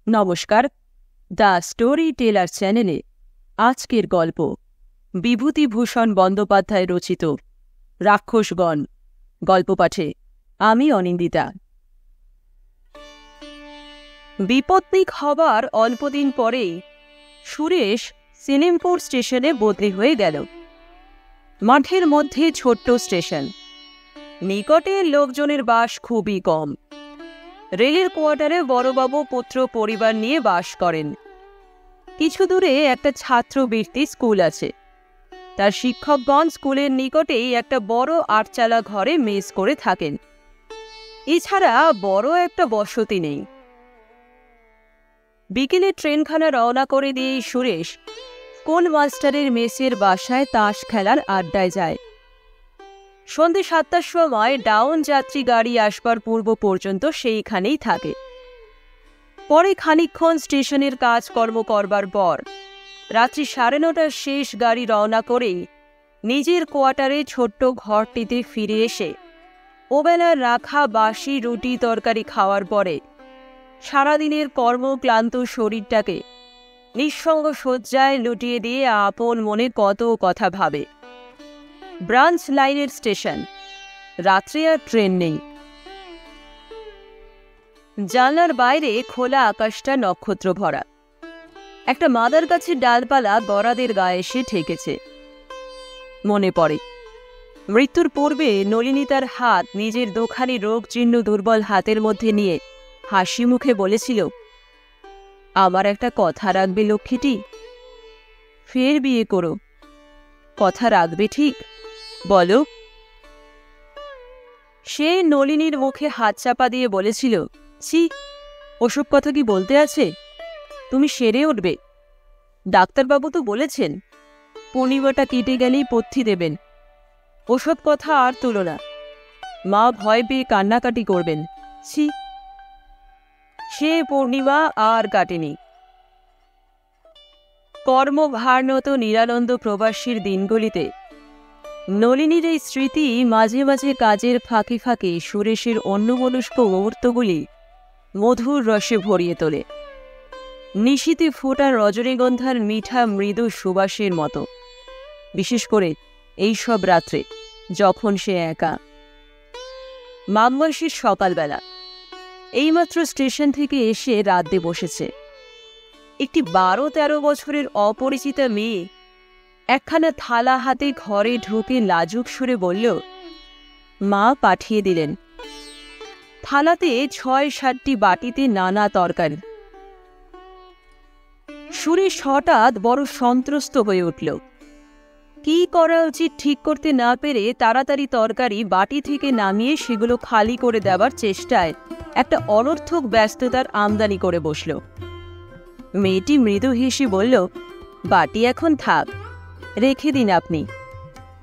নমস্কার, the story teller চ্যানেলে আজকের গল্প বিভূতিভূষণ বন্দ্যোপাধ্যায় রচিত রাক্ষসগণ। গল্প পাঠে আমি অনিন্দিতা। বিপত্তিক হবার অল্পদিন পরেই সুরেশ সিনেমপুর স্টেশনে বদলি হয়ে গেল। মাঠের মধ্যে ছোট্ট স্টেশন, নিকটের লোকজনের বাস খুবই কম। রেলের কোয়ার্টারে বড়বাবু পুত্র পরিবার নিয়ে বাস করেন। কিছু দূরে একটা ছাত্রবৃত্তি স্কুল আছে। তার শিক্ষকগণ স্কুলের নিকটেই একটা বড় আটচালা ঘরে মেস করে থাকেন। এছাড়া বড় একটা বসতি নেই। বিকেলে ট্রেনখানা রওনা করে দিয়েই সুরেশ স্কুল মাস্টারের মেসের বাসায় তাস খেলার আড্ডায় যায়। সন্ধ্যে 7টার সময় ডাউন যাত্রী গাড়ি আসবার পূর্ব পর্যন্ত সেইখানেই থাকে। পরে খানিকক্ষণ স্টেশনের কাজকর্ম করবার পর রাত্রি 9:30টার শেষ গাড়ি রওনা করেই নিজের কোয়ার্টারে ছোট্ট ঘরটিতে ফিরে এসে ওবেলার রাখা বাসি রুটি তরকারি খাওয়ার পরে সারাদিনের কর্মক্লান্ত শরীরটাকে নিঃসঙ্গ শয্যায় লুটিয়ে দিয়ে আপন মনে কত কথা ভাবে। ব্রাঞ্চ লাইনের স্টেশন, রাত্রে আর ট্রেন নেই। জানলার বাইরে খোলা আকাশটা নক্ষত্র ভরা। একটা মাদার গাছের ডালপালা গরাদের গায়ে এসে ঠেকেছে। মনে পড়ে মৃত্যুর পূর্বে নলিনী তার হাত নিজের দুখানি রোগজীর্ণ দুর্বল হাতের মধ্যে নিয়ে হাসি মুখে বলেছিল, আমার একটা কথা রাখবে লক্ষ্মীটি, ফের বিয়ে করো। কথা রাখবে ঠিক? বলো। সে নলিনীর মুখে হাত চাপা দিয়ে বলেছিল, ছি, ওসব কথা কি বলতে আছে? তুমি সেরে উঠবে। ডাক্তারবাবু তো বলেছেন পূর্ণিমাটা কেটে গেলেই পথ্যি দেবেন। ওসব কথা আর তুলো না। মা ভয় পেয়ে কান্নাকাটি করবেন। ছি। সে পূর্ণিমা আর কাটেনি। কর্মভারনত নিরানন্দ প্রবাসীর দিনগুলিতে নলিনীর এই স্মৃতি মাঝে মাঝে কাজের ফাঁকে ফাঁকে সুরেশের অন্যমনস্ক মুহূর্তগুলি মধুর রসে ভরিয়ে তোলে। নিশীতে ফোটা রজনীগন্ধার মিঠা মৃদু সুবাসের মতো, বিশেষ করে এই সব রাত্রে যখন সে একা। মাঘমাসের সকালবেলা এইমাত্র স্টেশন থেকে এসে রাঁধতে বসেছে। একটি 12-13 বছরের অপরিচিতা মেয়ে একখানা থালা হাতে ঘরে ঢুকে লাজুক সুরে বলল, মা পাঠিয়ে দিলেন। থালাতে 6-7টি বাটিতে নানা তরকারি। সুরেশ হঠাৎ বড় সন্ত্রস্ত হয়ে উঠল। কি করা উচিত ঠিক করতে না পেরে তাড়াতাড়ি তরকারি বাটি থেকে নামিয়ে সেগুলো খালি করে দেবার চেষ্টায় একটা অনর্থক ব্যস্ততার আমদানি করে বসল। মেয়েটি মৃদু হেসে বলল, বাটি এখন থাক, রেখে দিন আপনি,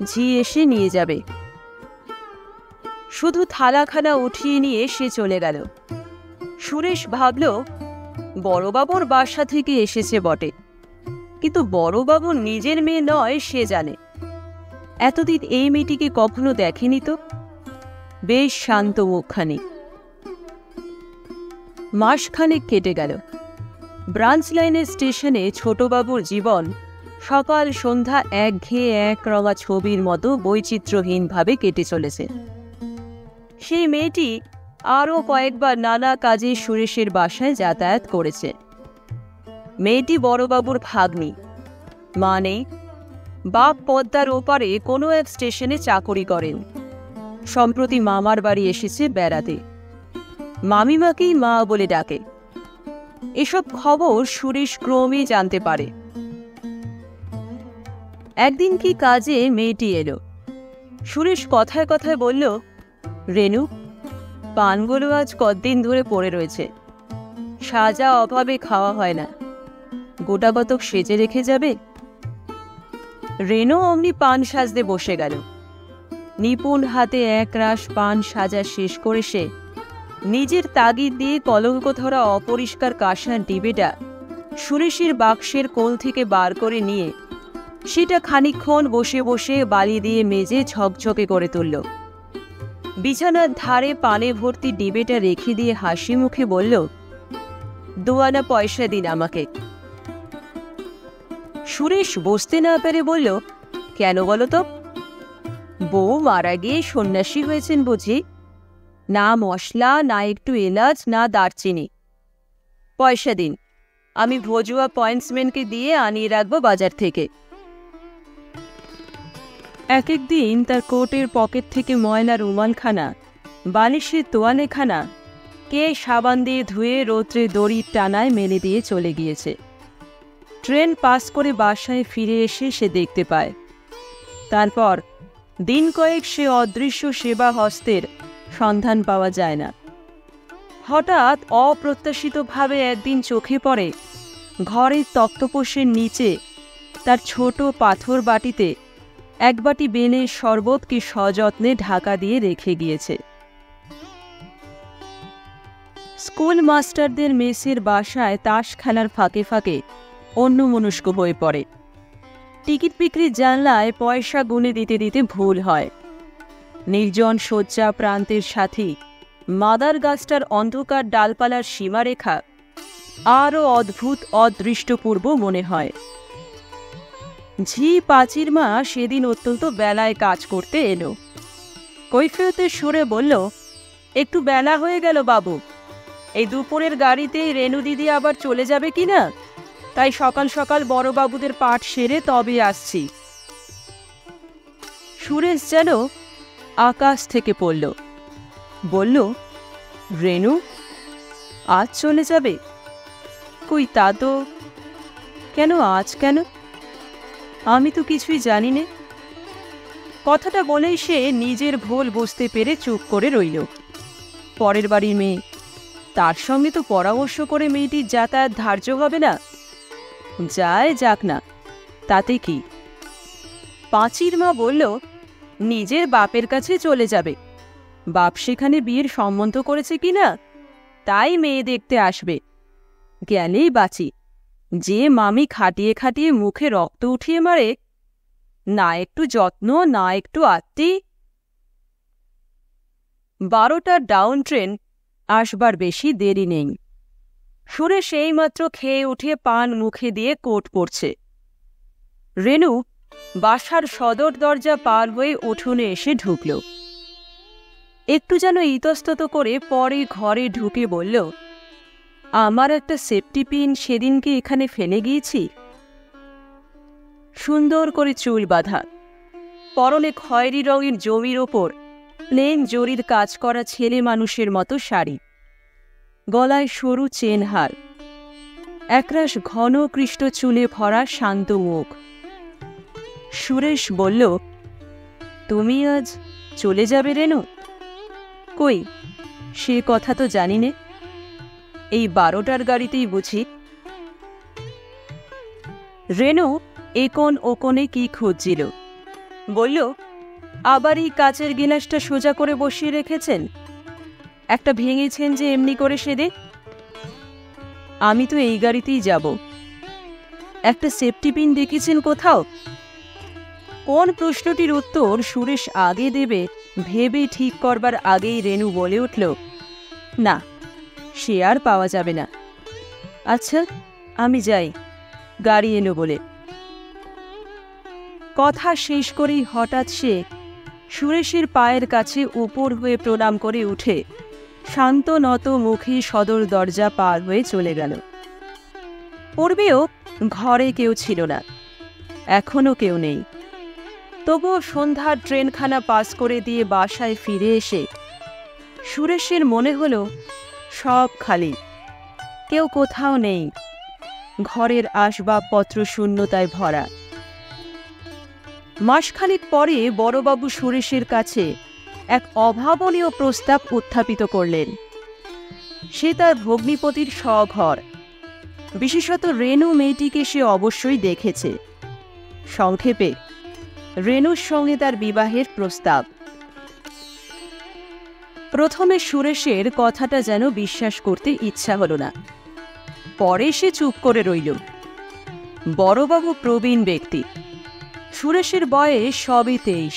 ঝি এসে নিয়ে যাবে। শুধু থালাখানা উঠিয়ে নিয়ে সে চলে গেল। সুরেশ ভাবল, বড়বাবুর বাসা থেকে এসেছে বটে, কিন্তু বড়বাবু নিজের মেয়ে নয় সে জানে। এতদিন এই মেয়েটিকে কখনো দেখেনি তো। বেশ শান্ত মুখখানি। মাসখানেক কেটে গেল। ব্রাঞ্চ লাইনের স্টেশনে ছোটবাবুর জীবন সকাল সন্ধ্যা একঘেয়ে একরঙা ছবির মতো বৈচিত্র্যহীনভাবে কেটে চলেছে। সেই মেয়েটি আরও কয়েকবার নানা কাজে সুরেশের বাসায় যাতায়াত করেছে। মেয়েটি বড়বাবুর ভাগ্নি। মা নেই। বাপ পদ্মার ওপারে কোনো এক স্টেশনে চাকরি করেন। সম্প্রতি মামার বাড়ি এসেছে বেড়াতে। মামিমাকেই মা বলে ডাকে। এসব খবর সুরেশ ক্রমে জানতে পারে। একদিন কি কাজে মেয়েটি এলো। সুরেশ কথায় কথায় বলল, রেনু, পানগুলো আজ কতদিন ধরে পড়ে রয়েছে, সাজা অভাবে খাওয়া হয় না, গোটাকতক সেজে রেখে যাবে। রেনু অমনি পান সাজতে বসে গেল। নিপুণ হাতে একরাশ পান সাজা শেষ করে সে নিজের তাগিদ দিয়ে কলঙ্ক ধরা অপরিষ্কার কাঁসার ডিবেটা সুরেশের বাক্সের কোল থেকে বার করে নিয়ে সেটা খানিকক্ষণ বসে বসে বালি দিয়ে মেজে ঝকঝকে করে তুলল। বিছানার ধারে পানে ভর্তি ডিবেটা রেখে দিয়ে হাসি মুখে বলল, 2 আনা পয়সা দিন আমাকে। সুরেশ বসতে না পেরে বলল, কেন বলো তো? বউ মারা গিয়ে সন্ন্যাসী হয়েছেন বুঝি? না মশলা, না একটু এলাচ, না দারচিনি। পয়সা দিন, আমি ভজুয়া পয়েন্টসম্যানকে দিয়ে আনিয়ে রাখবো বাজার থেকে। এক একদিন তার কোটের পকেট থেকে ময়লা রুমালখানা, বালিশের তোয়ালেখানা কে সাবান দিয়ে ধুয়ে রৌদ্রে দড়ির টানায় মেলে দিয়ে চলে গিয়েছে। ট্রেন পাস করে বাসায় ফিরে এসে সে দেখতে পায়। তারপর দিন কয়েক সে অদৃশ্য সেবা হস্তের সন্ধান পাওয়া যায় না। হঠাৎ অপ্রত্যাশিতভাবে একদিন চোখে পড়ে ঘরের তক্তপোষের নিচে তার ছোট পাথর বাটিতে এক বাটি বেনের শরবতকে সযত্নে ঢাকা দিয়ে রেখে গিয়েছে। স্কুল মাস্টারদের মেসের বাসায় তাস খেলার ফাঁকে ফাঁকে অন্যমনস্ক হয়ে পড়ে। টিকিট বিক্রির জানলায় পয়সা গুনে দিতে দিতে ভুল হয়। নির্জন শয্যা প্রান্তের সাথী মাদার গাছটার অন্ধকার ডালপালার সীমারেখা আরও অদ্ভুত অদৃষ্টপূর্ব মনে হয়। ঝি পাচির মা সেদিন অত্যন্ত বেলায় কাজ করতে এলো। কৈফিয়তের সুরে বলল, একটু বেলা হয়ে গেল বাবু, এই দুপুরের গাড়িতেই রেণু দিদি আবার চলে যাবে কিনা, তাই সকাল সকাল বড়বাবুদের পাঠ সেরে তবে আসছি। সুরেশ যেন আকাশ থেকে পড়ল। বলল, রেণু আজ চলে যাবে? কই তা তো, কেন আজ কেন? আমি তো কিছুই জানি নে। কথাটা বলেই সে নিজের ভুল বুঝতে পেরে চুপ করে রইল। পরের বাড়ির মেয়ে, তার সঙ্গে তো পরামর্শ করে মেয়েটির যাতায়াত ধার্য হবে না। যায় যাক না, তাতে কি? পাঁচির মা বলল, নিজের বাপের কাছে চলে যাবে। বাপ সেখানে বিয়ের সম্বন্ধ করেছে কিনা, তাই মেয়ে দেখতে আসবে। গেলেই বাঁচি, যে মামি খাটিয়ে খাটিয়ে মুখে রক্ত উঠিয়ে মারে, না একটু যত্ন, না একটু আত্মি। 12টার ডাউন ট্রেন আসবার বেশি দেরি নেই। সুরেশ এইমাত্র খেয়ে উঠে পান মুখে দিয়ে কোট পরছে। রেণু বাসার সদর দরজা পার হয়ে উঠোনে এসে ঢুকল। একটু যেন ইতস্তত করে পরে ঘরে ঢুকে বলল, আমার একটা সেফটি পিন সেদিনকে এখানে ফেলে গিয়েছি। সুন্দর করে চুল বাঁধা, পরনে খয়েরি রঙের জমির ওপর প্লেন জরির কাজ করা ছেলে মানুষের মতো শাড়ি, গলায় সরু চেনহার, একরাশ ঘন কৃষ্ট চুলে ভরা শান্ত মুখ। সুরেশ বলল, তুমি আজ চলে যাবে রেণু? কই, সে কথা তো জানি নে। এই 12টার গাড়িতেই বুঝি। রেণু একন ওকনে কি খুঁজছিল। বলল, আবার এই কাচের গিলাসটা সোজা করে বসিয়ে রেখেছেন? একটা ভেঙেছেন যে এমনি করে সেদে। আমি তো এই গাড়িতেই যাব। একটা সেফটি পিন দেখেছেন কোথাও? কোন প্রশ্নটির উত্তর সুরেশ আগে দেবে ভেবে ঠিক করবার আগেই রেণু বলে উঠল, না, সে আর পাওয়া যাবে না। আচ্ছা, আমি যাই, গাড়ি এলো বলে। কথা শেষ করেই হঠাৎ সে সুরেশের পায়ের কাছে উপর হয়ে প্রণাম করে উঠে শান্ত নত মুখে সদর দরজা পার হয়ে চলে গেল। পূর্বেও ঘরে কেউ ছিল না, এখনও কেউ নেই। তবুও সন্ধ্যার ট্রেনখানা পাস করে দিয়ে বাসায় ফিরে এসে সুরেশের মনে হল সব খালি, কেউ কোথাও নেই। ঘরের আসবাবপত্র শূন্যতায় ভরা। মাসখানেক পরে বড়বাবু সুরেশের কাছে এক অভাবনীয় প্রস্তাব উত্থাপিত করলেন। সে তার ভগ্নিপতির স্বঘর, বিশেষত রেণু মেয়েটিকে সে অবশ্যই দেখেছে। সংক্ষেপে, রেণুর সঙ্গে তার বিবাহের প্রস্তাব। প্রথমে সুরেশের কথাটা যেন বিশ্বাস করতে ইচ্ছা হল না। পরে সে চুপ করে রইল। বড়বাবু প্রবীণ ব্যক্তি, সুরেশের বয়স সবে 23।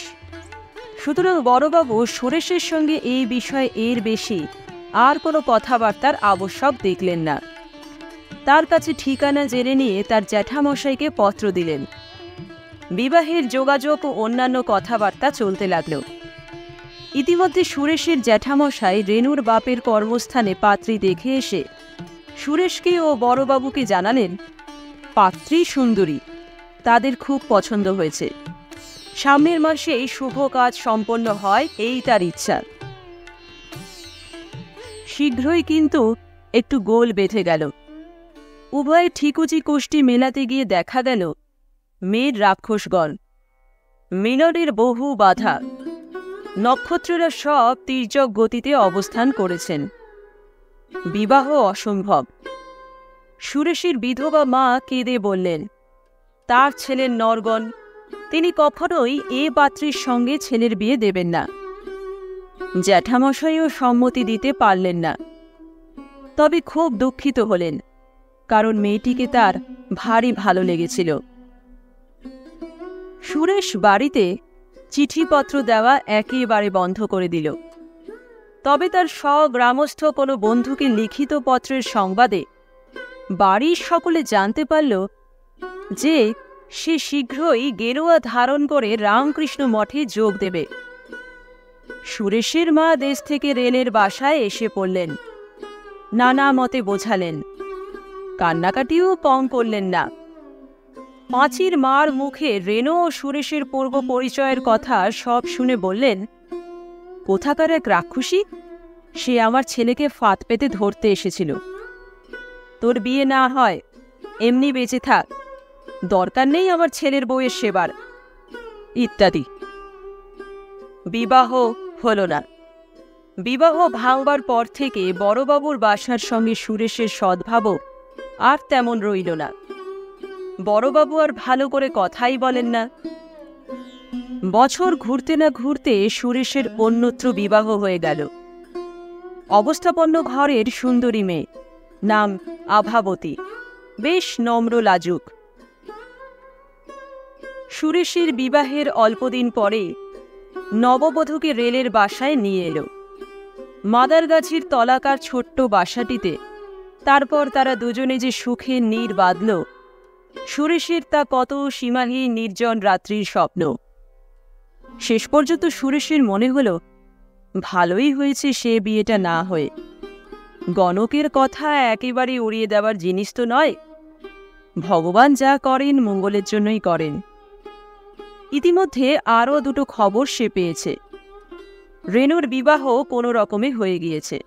সুতরাং বড়বাবু সুরেশের সঙ্গে এই বিষয়ে এর বেশি আর কোনো কথাবার্তার আবশ্যক দেখলেন না। তার কাছে ঠিকানা জেনে নিয়ে তার জ্যাঠামশাইকে পত্র দিলেন। বিবাহের যোগাযোগ ও অন্যান্য কথাবার্তা চলতে লাগল। ইতিমধ্যে সুরেশের জ্যাঠামশাই রেনুর বাপের কর্মস্থানে পাত্রী দেখে এসে সুরেশকে ও বড়বাবুকে জানালেন, পাত্রী সুন্দরী, তাদের খুব পছন্দ হয়েছে। সামনের মাসে এই শুভ কাজ সম্পন্ন হয়, এই তার ইচ্ছা। শীঘ্রই কিন্তু একটু গোল বেঁধে গেল। উভয়ে ঠিকুচি কোষ্ঠী মেলাতে গিয়ে দেখা গেল মেয়ের রাক্ষসগণ, মিলনের বহু বাধা। নক্ষত্ররা সব তির্যক গতিতে অবস্থান করেছেন। বিবাহ অসম্ভব। সুরেশের বিধবা মা কেঁদে বললেন, তার ছেলের নরগণ, তিনি কখনোই এ পাত্রীর সঙ্গে ছেলের বিয়ে দেবেন না। জ্যাঠামশাইও সম্মতি দিতে পারলেন না। তবে খুব দুঃখিত হলেন, কারণ মেয়েটিকে তার ভারী ভালো লেগেছিল। সুরেশ বাড়িতে চিঠিপত্র দেওয়া একেবারে বন্ধ করে দিল। তবে তার স্বগ্রামস্থ কোনো বন্ধুকে লিখিত পত্রের সংবাদে বাড়ির সকলে জানতে পারল যে সে শীঘ্রই গেরুয়া ধারণ করে রামকৃষ্ণ মঠে যোগ দেবে। সুরেশের মা দেশ থেকে রেলের বাসায় এসে পড়লেন। নানা মতে বোঝালেন, কান্নাকাটিও কম করলেন না। পাঁচির মার মুখে রেনু ও সুরেশের পূর্ব পরিচয়ের কথা সব শুনে বললেন, কোথাকার এক রাক্ষসী, সে আমার ছেলেকে ফাঁদ পেতে ধরতে এসেছিল। তোর বিয়ে না হয়, এমনি বেঁচে থাক, দরকার নেই আমার ছেলের বউয়ের সেবার, ইত্যাদি। বিবাহ হল না। বিবাহ ভাঙবার পর থেকে বড়বাবুর বাসার সঙ্গে সুরেশের সদ্ভাবও আর তেমন রইল না। বড়বাবু আর ভালো করে কথাই বলেন না। বছর ঘুরতে না ঘুরতে সুরেশের অন্যত্র বিবাহ হয়ে গেল। অবস্থাপন্ন ঘরের সুন্দরী মেয়ে, নাম আভাবতী, বেশ নম্র লাজুক। সুরেশের বিবাহের অল্পদিন পরে নববধূকে রেলের বাসায় নিয়ে এলো। মাদারগাছির তলাকার ছোট্ট বাসাটিতে তারপর তারা দুজনে যে সুখে নীড় বাঁধল, সুরেশের তা কত সীমাহীন নির্জন রাত্রির স্বপ্ন। শেষ পর্যন্ত সুরেশের মনে হল, ভালোই হয়েছে সে বিয়েটা না হয়ে। গণকের কথা একেবারে উড়িয়ে দেওয়ার জিনিস তো নয়। ভগবান যা করেন মঙ্গলের জন্যই করেন। ইতিমধ্যে আরও দুটো খবর সে পেয়েছে। রেনুর বিবাহ কোনো রকমে হয়ে গিয়েছে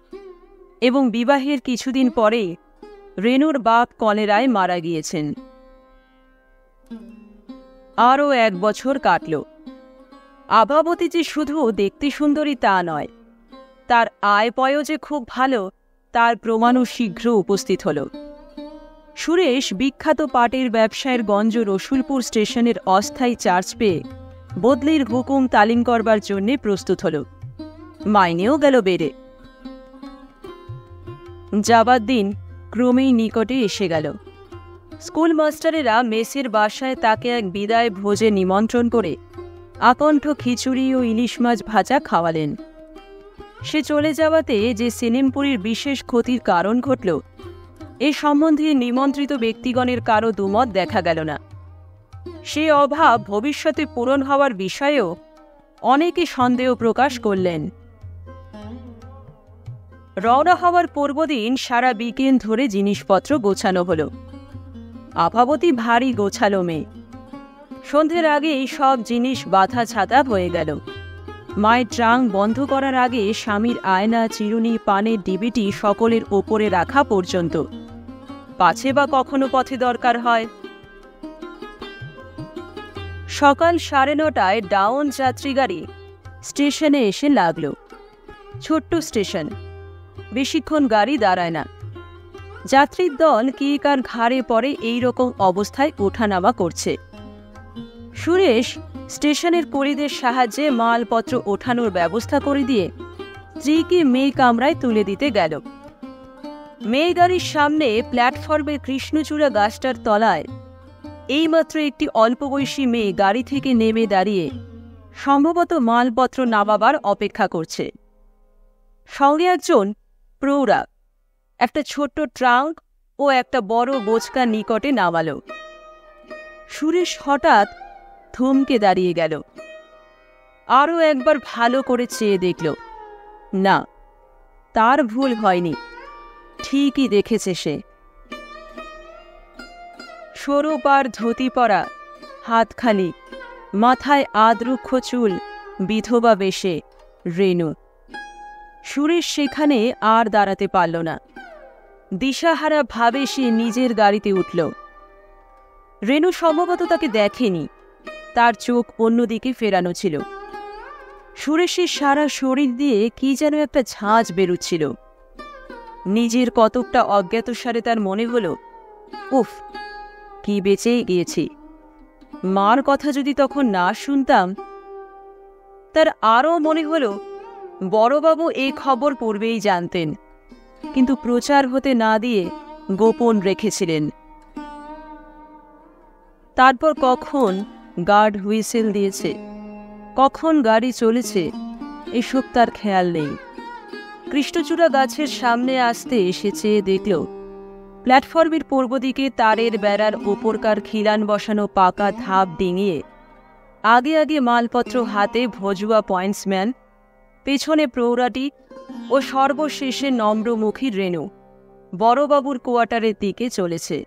এবং বিবাহের কিছুদিন পরেই রেনুর বাপ কলেরায় মারা গিয়েছেন। আরও 1 বছর কাটল। আভাবতী যে শুধু দেখতে সুন্দরী তা নয়, তার আয়-পয় যে খুব ভালো তার প্রমাণও শীঘ্র উপস্থিত হল। সুরেশ বিখ্যাত পাটের ব্যবসায়ের গঞ্জ রসুলপুর স্টেশনের অস্থায়ী চার্জ পেয়ে বদলির হুকুম তালিম করবার জন্যে প্রস্তুত হল। মাইনেও গেল বেড়ে। যাবার দিন ক্রমেই নিকটে এসে গেল। স্কুল মাস্টারেরা মেসের বাসায় তাকে এক বিদায় ভোজে নিমন্ত্রণ করে আকণ্ঠ খিচুড়ি ও ইলিশ মাছ ভাজা খাওয়ালেন। সে চলে যাওয়াতে যে সেলিমপুরীর বিশেষ ক্ষতির কারণ ঘটল, এ সম্বন্ধে নিমন্ত্রিত ব্যক্তিগণের কারো দুমত দেখা গেল না। সে অভাব ভবিষ্যতে পূরণ হওয়ার বিষয়েও অনেকে সন্দেহ প্রকাশ করলেন। রওনা হওয়ার পূর্বদিন সারা বিকেল ধরে জিনিসপত্র গোছানো হল। আভাবতী ভারী গোছালো মেয়ে। সন্ধ্যের আগেই সব জিনিস বাঁধা ছাতা হয়ে গেল। মায়ের ট্রাঙ্ক বন্ধ করার আগে স্বামীর আয়না, চিরুনি, পানের ডিবিটি সকলের ওপরে রাখা পর্যন্ত, পাছে বা কখনো পথে দরকার হয়। সকাল 9:30টায় ডাউন যাত্রী গাড়ি স্টেশনে এসে লাগল। ছোট্ট স্টেশন, বেশিক্ষণ গাড়ি দাঁড়ায় না। যাত্রীর দল কে কার ঘাড়ে পড়ে এই রকম অবস্থায় ওঠানামা করছে। সুরেশ স্টেশনের কড়িদের সাহায্যে মালপত্র ওঠানোর ব্যবস্থা করে দিয়ে স্ত্রীকে মেয়ে কামরায় তুলে দিতে গেল। মেয়ে গাড়ির সামনে প্ল্যাটফর্মের কৃষ্ণচূড়া গাছটার তলায় এইমাত্র একটি অল্প বয়সী মেয়ে গাড়ি থেকে নেমে দাঁড়িয়ে সম্ভবত মালপত্র নামাবার অপেক্ষা করছে। সঙ্গে একজন প্রৌঢ়া একটা ছোট্ট ট্রাঙ্ক ও ও একটা বড় বোচকা নিকটে নামালো। সুরেশ হঠাৎ থমকে দাঁড়িয়ে গেল। আরও একবার ভালো করে চেয়ে দেখল। না, তার ভুল হয়নি, ঠিকই দেখেছে সে। সরু পার ধুতি পরা, হাতখালি, মাথায় আদরুক্ষ চুল, বিধবা বেশে রেণু। সুরেশ সেখানে আর দাঁড়াতে পারল না। দিশাহারা ভাবে সে নিজের গাড়িতে উঠল। রেণু সম্ভবত তাকে দেখেনি, তার চোখ অন্যদিকে ফেরানো ছিল। সুরেশের সারা শরীর দিয়ে কি যেন একটা ঝাঁঝ বেরুচ্ছিল। নিজের কতকটা অজ্ঞাতসারে তার মনে হল, উফ, কি বেঁচেই গিয়েছি। মার কথা যদি তখন না শুনতাম। তার আরও মনে হল, বড়বাবু এই খবর পূর্বেই জানতেন, কিন্তু প্রচার হতে না দিয়ে গোপন রেখেছিলেন। তারপর কখন গার্ড হুইসেল দিয়েছে, কখন গাড়ি চলেছে, এসব তার খেয়াল নেই। কৃষ্ণচূড়া গাছের সামনে আসতে এসে চেয়ে দেখল, প্ল্যাটফর্মের পূর্ব দিকে তারের বেড়ার ওপরকার খিলান বসানো পাকা ধাপ ডিঙিয়ে আগে আগে মালপত্র হাতে ভজুয়া পয়েন্টসম্যান, পেছনে প্রৌঢ়াটি ও সর্বশেষে নম্রমুখী রেণু বড়বাবুর কোয়ার্টারের দিকে চলেছে।